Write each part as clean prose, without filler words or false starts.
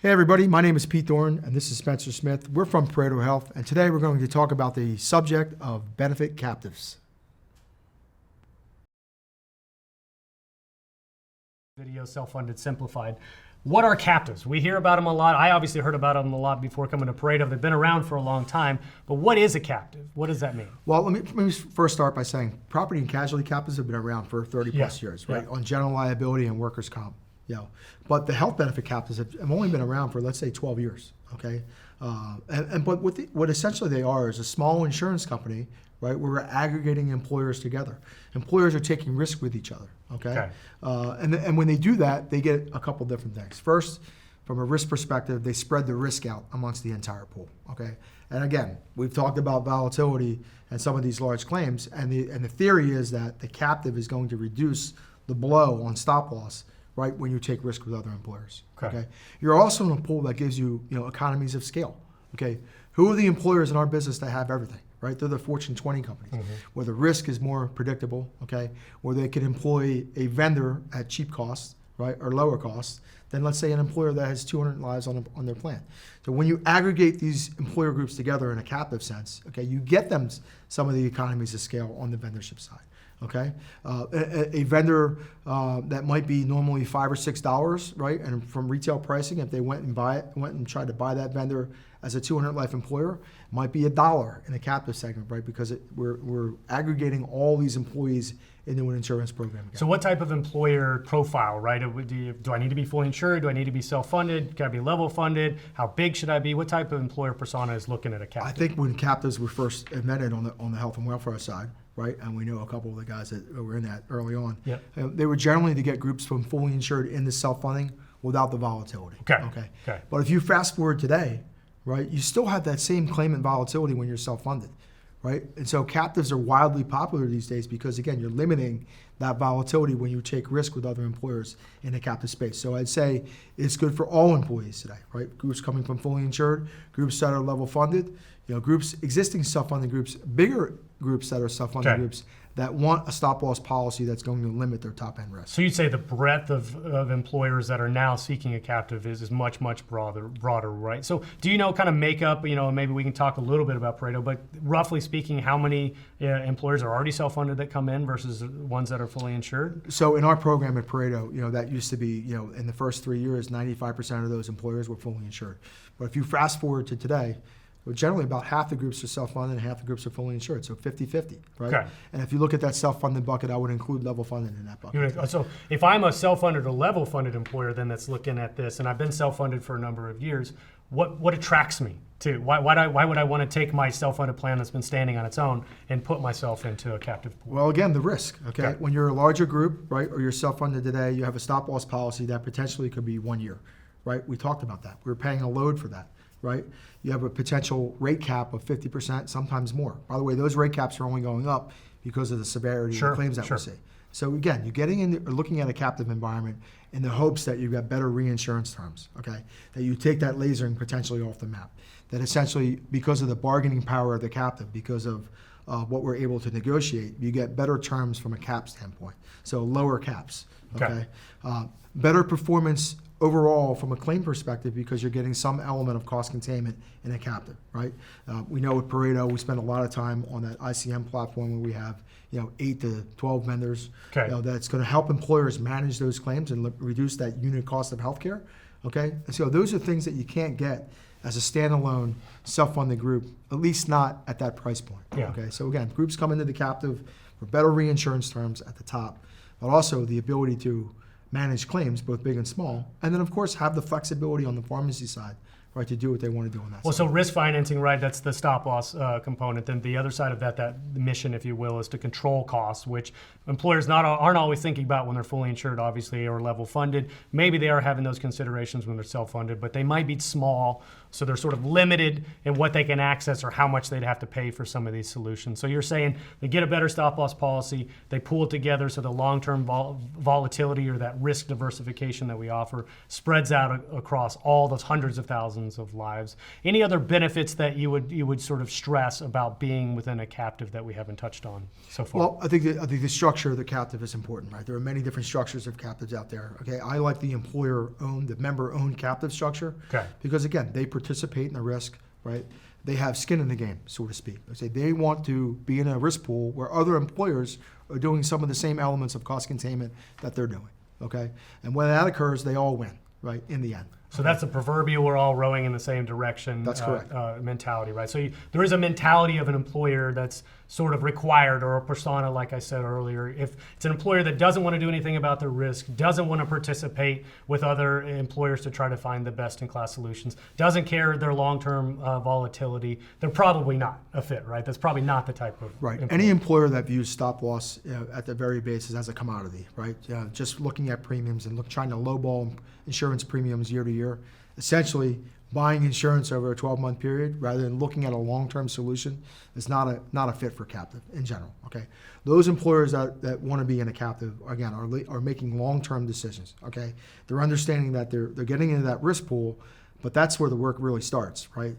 Hey everybody, my name is Pete Thorne and this is Spencer Smith. We're from Pareto Health and today we're going to talk about the subject of benefit captives. Video self-funded simplified. What are captives? We hear about them a lot. I obviously heard about them a lot before coming to Pareto. They've been around for a long time, but what is a captive? What does that mean? Well, let me first start by saying property and casualty captives have been around for 30 plus years, right? On general liability and workers' comp. But the health benefit captives have only been around for, let's say, 12 years, okay? But what essentially they are is a small insurance company, right, where we're aggregating employers together. Employers are taking risk with each other, okay? And when they do that, they get a couple different things. First, from a risk perspective, they spread the risk out amongst the entire pool, okay? And again, we've talked about volatility and some of these large claims, and the theory is that the captive is going to reduce the blow on stop loss, right, when you take risk with other employers. Okay. You're also in a pool that gives you, economies of scale. Okay. Who are the employers in our business that have everything? Right? They're the Fortune 20 companies, where the risk is more predictable, okay, where they can employ a vendor at cheap costs, right, or lower costs than, let's say, an employer that has 200 lives on their plan. So when you aggregate these employer groups together in a captive sense, okay, you get them some of the economies of scale on the vendorship side. Okay, a vendor that might be normally $5 or $6, right? And from retail pricing, if they went and tried to buy that vendor as a 200 life employer, might be $1 in a captive segment, right? Because we're aggregating all these employees into an insurance program. Again. So what type of employer profile, right? Do I need to be fully insured? Do I need to be self-funded? Can I be level funded? How big should I be? What type of employer persona is looking at a captive? I think when captives were first invented on the health and welfare side, right, and we know a couple of the guys that were in that early on, they were generally to get groups from fully insured into self-funding without the volatility. Okay. But if you fast forward today, right, you still have that same claimant volatility when you're self-funded. Right? And so captives are wildly popular these days because, again, you're limiting that volatility when you take risk with other employers in the captive space. So I'd say it's good for all employees today, right? Groups coming from fully insured, groups that are level funded, groups, existing self-funding groups, bigger groups that are self-funding groups that want a stop-loss policy that's going to limit their top-end risk. So you'd say the breadth of employers that are now seeking a captive is much, much broader, right? So do you know kind of makeup, maybe we can talk a little bit about Pareto, but roughly speaking, how many employers are already self-funded that come in versus ones that are fully insured? So in our program at Pareto, that used to be, in the first 3 years, 95% of those employers were fully insured. But if you fast forward to today, generally about half the groups are self-funded and half the groups are fully insured, so 50-50, right? Okay. And if you look at that self-funded bucket, I would include level-funded in that bucket. So if I'm a self-funded or level-funded employer then that's looking at this, and I've been self-funded for a number of years, what attracts me to? Why would I want to take my self-funded plan that's been standing on its own and put myself into a captive pool? Well, again, the risk, okay? When you're a larger group, right, or you're self-funded today, you have a stop-loss policy that potentially could be 1 year, right? We talked about that. We're paying a load for that. Right? You have a potential rate cap of 50%, sometimes more. By the way, those rate caps are only going up because of the severity of the claims that we see. So again, you're getting in, looking at a captive environment in the hopes that you've got better reinsurance terms, okay? That you take that lasering potentially off the map. That essentially, because of the bargaining power of the captive, because of what we're able to negotiate, you get better terms from a cap standpoint. So lower caps, okay? Better performance overall from a claim perspective because you're getting some element of cost containment in a captive, right? We know with Pareto, we spend a lot of time on that ICM platform where we have 8 to 12 vendors that's going to help employers manage those claims and reduce that unit cost of healthcare, okay? And so those are things that you can't get as a standalone self-funded group, at least not at that price point, okay? So again, groups come into the captive for better reinsurance terms at the top, but also the ability to manage claims, both big and small, and then of course have the flexibility on the pharmacy side, right, to do what they want to do on that side. So risk financing, right, that's the stop loss component. Then the other side of that mission, if you will, is to control costs, which employers aren't always thinking about when they're fully insured, obviously, or level funded. Maybe they are having those considerations when they're self-funded, but they might be small So they're sort of limited in what they can access or how much they'd have to pay for some of these solutions. So you're saying they get a better stop loss policy, they pool it together so the long-term volatility or that risk diversification that we offer spreads out across all those hundreds of thousands of lives. Any other benefits that you would sort of stress about being within a captive that we haven't touched on so far? Well, I think the structure of the captive is important, right? There are many different structures of captives out there. Okay, I like the employer-owned, the member-owned captive structure. Okay. Because again, they participate in the risk, right? They have skin in the game, so to speak. They want to be in a risk pool where other employers are doing some of the same elements of cost containment that they're doing. Okay, and when that occurs, they all win, right? In the end. So that's the proverbial we're all rowing in the same direction. That's correct. Mentality, right? So there is a mentality of an employer that's sort of required, or a persona, like I said earlier. If it's an employer that doesn't want to do anything about their risk, doesn't want to participate with other employers to try to find the best-in-class solutions, doesn't care their long-term volatility, they're probably not a fit, right? That's probably not the type of right. employer. Any employer that views stop loss at the very basis as a commodity, right? Just looking at premiums and trying to lowball insurance premiums year to year, essentially buying insurance over a 12-month period rather than looking at a long-term solution is not a fit for captive in general. Okay, those employers that want to be in a captive again are making long-term decisions. Okay, they're understanding that they're getting into that risk pool, but that's where the work really starts, right?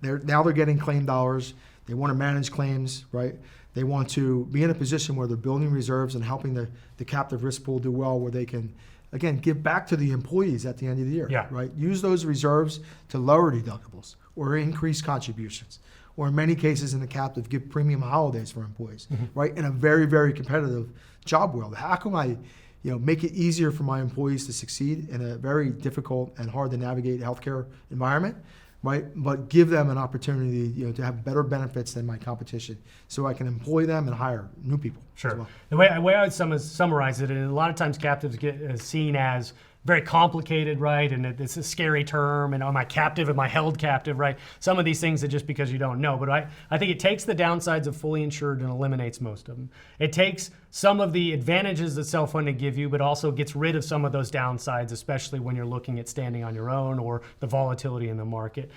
They're getting claim dollars. They want to manage claims, right? They want to be in a position where they're building reserves and helping the captive risk pool do well, where they can, again, give back to the employees at the end of the year, right? Use those reserves to lower deductibles or increase contributions, or in many cases in the captive, give premium holidays for employees, right? In a very, very competitive job world. How can I, make it easier for my employees to succeed in a very difficult and hard to navigate healthcare environment, right? But give them an opportunity, to have better benefits than my competition, so I can employ them and hire new people. Sure. As well. The way I would summarize it, and a lot of times captives get seen as very complicated, right? And it's a scary term, and am I captive? Am I held captive, right? Some of these things are just because you don't know. But I think it takes the downsides of fully insured and eliminates most of them. It takes some of the advantages that self-funding give you, but also gets rid of some of those downsides, especially when you're looking at standing on your own or the volatility in the market.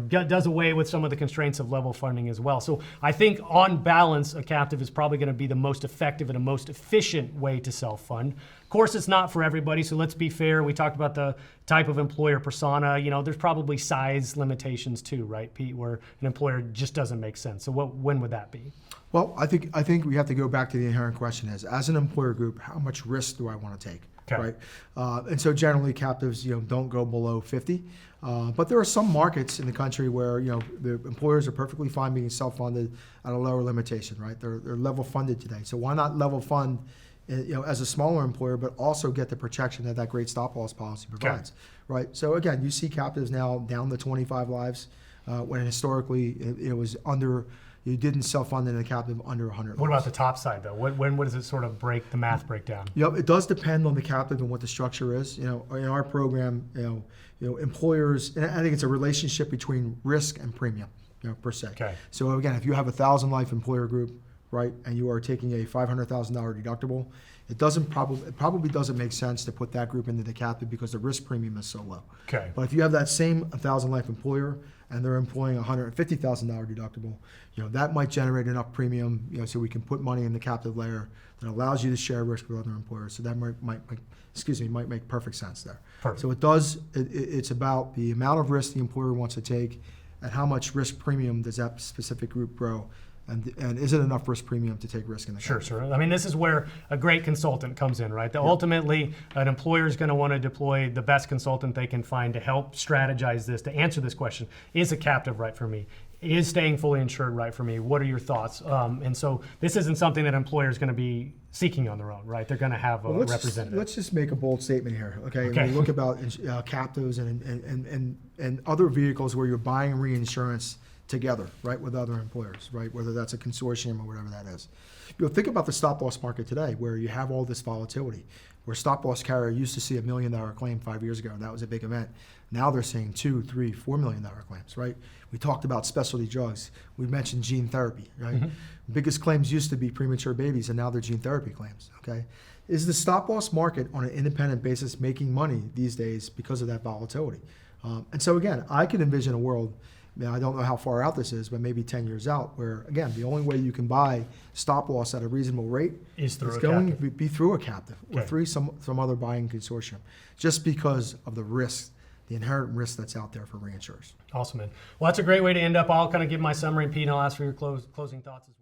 Does away with some of the constraints of level funding as well. So I think on balance, a captive is probably going to be the most effective and the most efficient way to self-fund. Of course, it's not for everybody, so let's be fair. We talked about the type of employer persona. There's probably size limitations too, right, Pete, where an employer just doesn't make sense. So when would that be? Well, I think we have to go back to the inherent question is, as an employer group, how much risk do I want to take, right? And so generally captives, don't go below 50. But there are some markets in the country where, the employers are perfectly fine being self-funded at a lower limitation, right? They're level funded today. So why not level fund, as a smaller employer, but also get the protection that great stop loss policy provides, right? So again, you see captives now down to 25 lives, when historically it was under. You didn't self-fund in a captive under 100. What about the top side, though? When does it sort of the math break down? It does depend on the captive and what the structure is. In our program, employers, and I think it's a relationship between risk and premium, per se. Okay. So again, if you have a 1,000 life employer group, right, and you are taking a $500,000 deductible, it probably doesn't make sense to put that group into the captive because the risk premium is so low. Okay. But if you have that same 1,000 life employer and they're employing a $150,000 deductible, that might generate enough premium, so we can put money in the captive layer that allows you to share risk with other employers. So that might make perfect sense there. Perfect. So it's about the amount of risk the employer wants to take and how much risk premium does that specific group grow. And is it enough risk premium to take risk in the captive? Sure. I mean, this is where a great consultant comes in, right? Ultimately, an employer is going to want to deploy the best consultant they can find to help strategize this, to answer this question. Is a captive right for me? Is staying fully insured right for me? What are your thoughts? And so this isn't something that an employer is going to be seeking on their own, right? They're going to have a representative. Let's just make a bold statement here, okay? When we look about captives and other vehicles where you're buying reinsurance together, right, with other employers, right, whether that's a consortium or whatever that is. Think about the stop loss market today, where you have all this volatility, where stop loss carrier used to see $1 million claim 5 years ago, and that was a big event. Now they're seeing $2, $3, $4 million claims, right? We talked about specialty drugs. We mentioned gene therapy, right? Biggest claims used to be premature babies, and now they're gene therapy claims, okay? Is the stop loss market on an independent basis making money these days because of that volatility? And so again, I could envision a world, I don't know how far out this is, but maybe 10 years out, where again, the only way you can buy stop loss at a reasonable rate Is through a going captive. to be through a captive or Okay. through some other buying consortium, just because of the risk, the inherent risk that's out there for reinsurers. Awesome, man. Well, that's a great way to end up. I'll kind of give my summary, and Pete, and I'll ask for your closing thoughts as well.